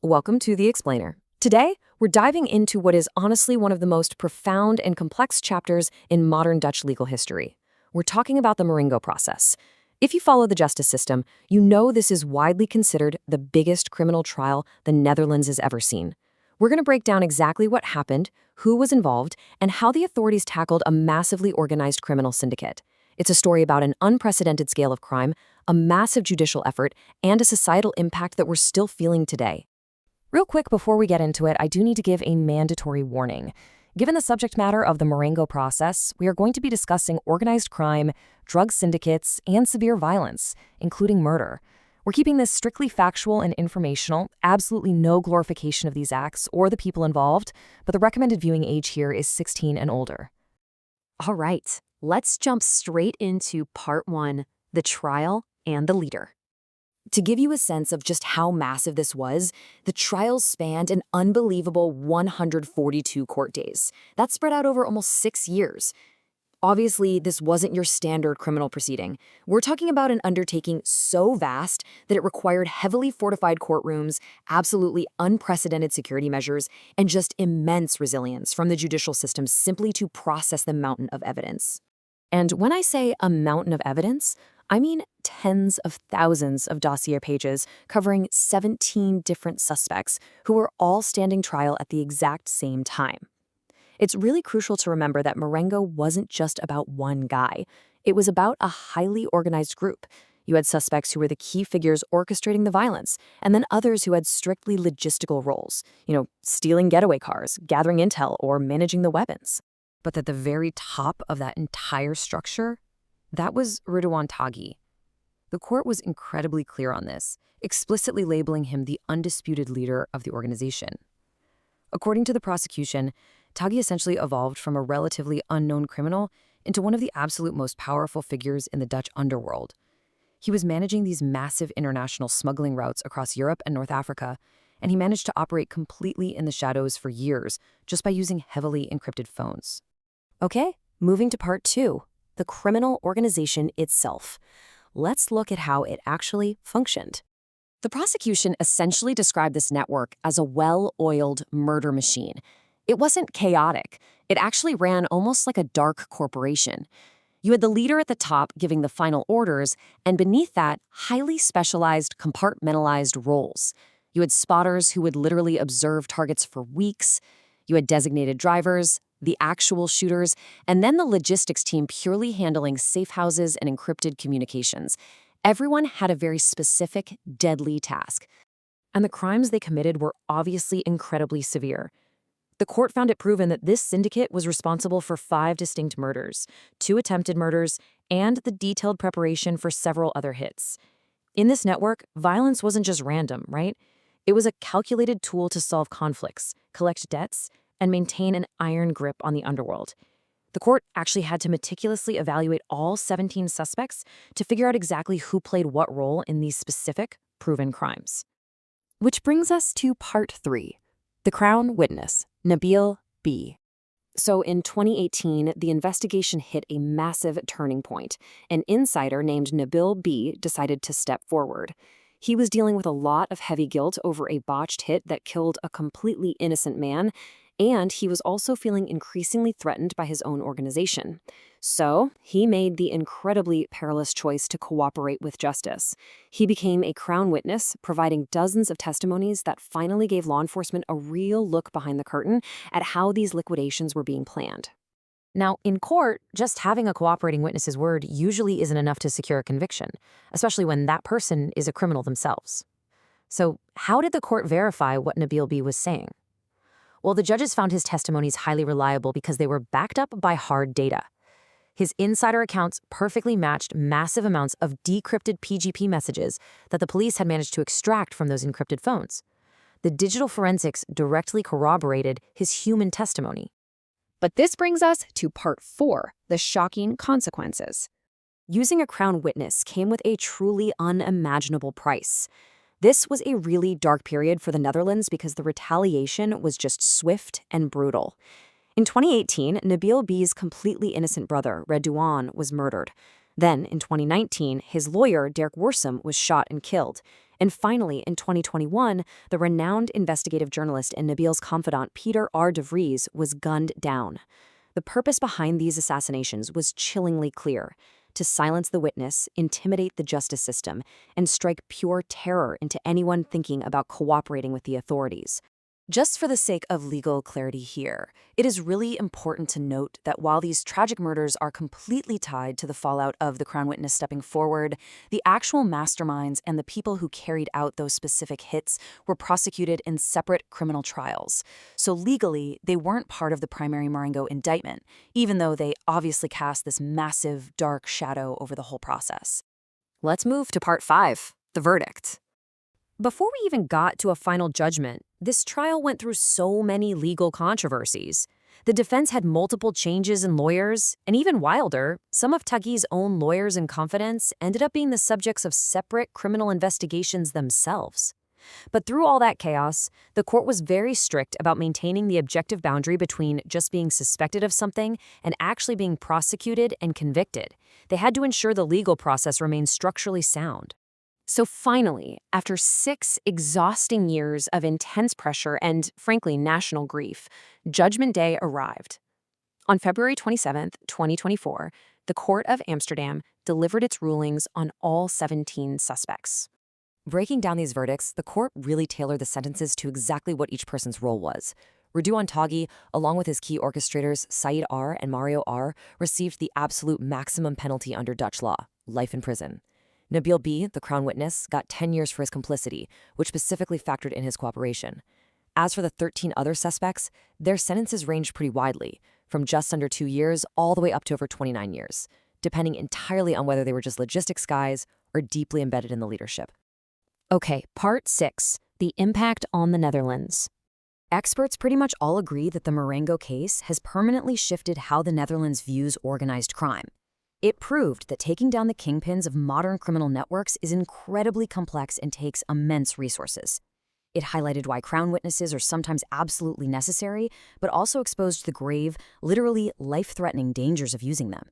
Welcome to The Explainer. Today, we're diving into what is honestly one of the most profound and complex chapters in modern Dutch legal history. We're talking about the Marengo Process. If you follow the justice system, you know this is widely considered the biggest criminal trial the Netherlands has ever seen. We're going to break down exactly what happened, who was involved, and how the authorities tackled a massively organized criminal syndicate. It's a story about an unprecedented scale of crime, a massive judicial effort, and a societal impact that we're still feeling today. Real quick before we get into it, I do need to give a mandatory warning. Given the subject matter of the Marengo process, we are going to be discussing organized crime, drug syndicates, and severe violence, including murder. We're keeping this strictly factual and informational, absolutely no glorification of these acts or the people involved, but the recommended viewing age here is 16 and older. All right, let's jump straight into part one, the trial and the leader. To give you a sense of just how massive this was, the trials spanned an unbelievable 142 court days. That spread out over almost 6 years. Obviously, this wasn't your standard criminal proceeding. We're talking about an undertaking so vast that it required heavily fortified courtrooms, absolutely unprecedented security measures, and just immense resilience from the judicial system simply to process the mountain of evidence. And when I say a mountain of evidence, I mean tens of thousands of dossier pages covering 17 different suspects who were all standing trial at the exact same time. It's really crucial to remember that Marengo wasn't just about one guy. It was about a highly organized group. You had suspects who were the key figures orchestrating the violence, and then others who had strictly logistical roles, stealing getaway cars, gathering intel, or managing the weapons. But at the very top of that entire structure, that was Ridouan Taghi. The court was incredibly clear on this, explicitly labeling him the undisputed leader of the organization. According to the prosecution, Taghi essentially evolved from a relatively unknown criminal into one of the absolute most powerful figures in the Dutch underworld. He was managing these massive international smuggling routes across Europe and North Africa, and he managed to operate completely in the shadows for years just by using heavily encrypted phones. Okay, moving to part two, the criminal organization itself. Let's look at how it actually functioned. The prosecution essentially described this network as a well-oiled murder machine. It wasn't chaotic. It actually ran almost like a dark corporation. You had the leader at the top giving the final orders, and beneath that, highly specialized, compartmentalized roles. You had spotters who would literally observe targets for weeks. You had designated drivers, the actual shooters, and then the logistics team purely handling safe houses and encrypted communications. Everyone had a very specific, deadly task. And the crimes they committed were obviously incredibly severe. The court found it proven that this syndicate was responsible for 5 distinct murders, 2 attempted murders, and the detailed preparation for several other hits. In this network, violence wasn't just random, right? It was a calculated tool to solve conflicts, collect debts, and maintain an iron grip on the underworld. The court actually had to meticulously evaluate all 17 suspects to figure out exactly who played what role in these specific, proven crimes. Which brings us to part 3, the Crown Witness, Nabil B. So in 2018, the investigation hit a massive turning point. An insider named Nabil B decided to step forward. He was dealing with a lot of heavy guilt over a botched hit that killed a completely innocent man, and he was also feeling increasingly threatened by his own organization. So he made the incredibly perilous choice to cooperate with justice. He became a Crown witness, providing dozens of testimonies that finally gave law enforcement a real look behind the curtain at how these liquidations were being planned. Now, in court, just having a cooperating witness's word usually isn't enough to secure a conviction, especially when that person is a criminal themselves. So how did the court verify what Nabil B was saying? Well, the judges found his testimonies highly reliable because they were backed up by hard data. His insider accounts perfectly matched massive amounts of decrypted PGP messages that the police had managed to extract from those encrypted phones. The digital forensics directly corroborated his human testimony. But this brings us to part 4, the shocking consequences. Using a Crown witness came with a truly unimaginable price. This was a really dark period for the Netherlands because the retaliation was just swift and brutal. In 2018, Nabil B's completely innocent brother, Ridouan, was murdered. Then, in 2019, his lawyer, Derek Worsham, was shot and killed. And finally, in 2021, the renowned investigative journalist and Nabil's confidant, Peter R. DeVries, was gunned down. The purpose behind these assassinations was chillingly clear: to silence the witness, intimidate the justice system, and strike pure terror into anyone thinking about cooperating with the authorities. Just for the sake of legal clarity here, it is really important to note that while these tragic murders are completely tied to the fallout of the Crown witness stepping forward, the actual masterminds and the people who carried out those specific hits were prosecuted in separate criminal trials. So legally, they weren't part of the primary Marengo indictment, even though they obviously cast this massive, dark shadow over the whole process. Let's move to part 5, the verdict. Before we even got to a final judgment, this trial went through so many legal controversies. The defense had multiple changes in lawyers, and even wilder, some of Tagi's own lawyers in confidence ended up being the subjects of separate criminal investigations themselves. But through all that chaos, the court was very strict about maintaining the objective boundary between just being suspected of something and actually being prosecuted and convicted. They had to ensure the legal process remained structurally sound. So finally, after 6 exhausting years of intense pressure and, frankly, national grief, Judgment Day arrived. On February 27, 2024, the Court of Amsterdam delivered its rulings on all 17 suspects. Breaking down these verdicts, the court really tailored the sentences to exactly what each person's role was. Ridwan Taghi, along with his key orchestrators Said R. and Mario R., received the absolute maximum penalty under Dutch law: life in prison. Nabil B., the Crown witness, got 10 years for his complicity, which specifically factored in his cooperation. As for the 13 other suspects, their sentences ranged pretty widely, from just under 2 years all the way up to over 29 years, depending entirely on whether they were just logistics guys or deeply embedded in the leadership. Okay, part 6, the impact on the Netherlands. Experts pretty much all agree that the Marengo case has permanently shifted how the Netherlands views organized crime. It proved that taking down the kingpins of modern criminal networks is incredibly complex and takes immense resources. It highlighted why Crown witnesses are sometimes absolutely necessary, but also exposed the grave, literally life-threatening dangers of using them.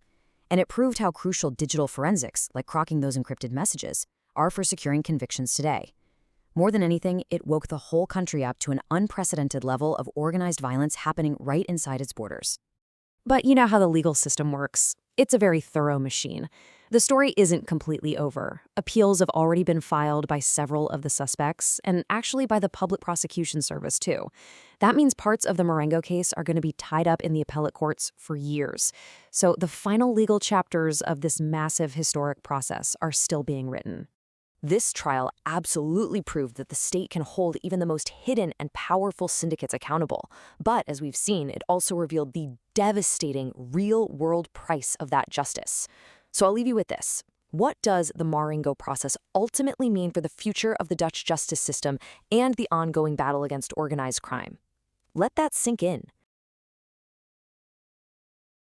And it proved how crucial digital forensics, like crocking those encrypted messages, are for securing convictions today. More than anything, it woke the whole country up to an unprecedented level of organized violence happening right inside its borders. But you know how the legal system works. It's a very thorough machine. The story isn't completely over. Appeals have already been filed by several of the suspects, and actually by the Public Prosecution Service, too. That means parts of the Marengo case are going to be tied up in the appellate courts for years. So the final legal chapters of this massive historic process are still being written. This trial absolutely proved that the state can hold even the most hidden and powerful syndicates accountable. But as we've seen, it also revealed the devastating real-world price of that justice. So I'll leave you with this. What does the Marengo process ultimately mean for the future of the Dutch justice system and the ongoing battle against organized crime? Let that sink in.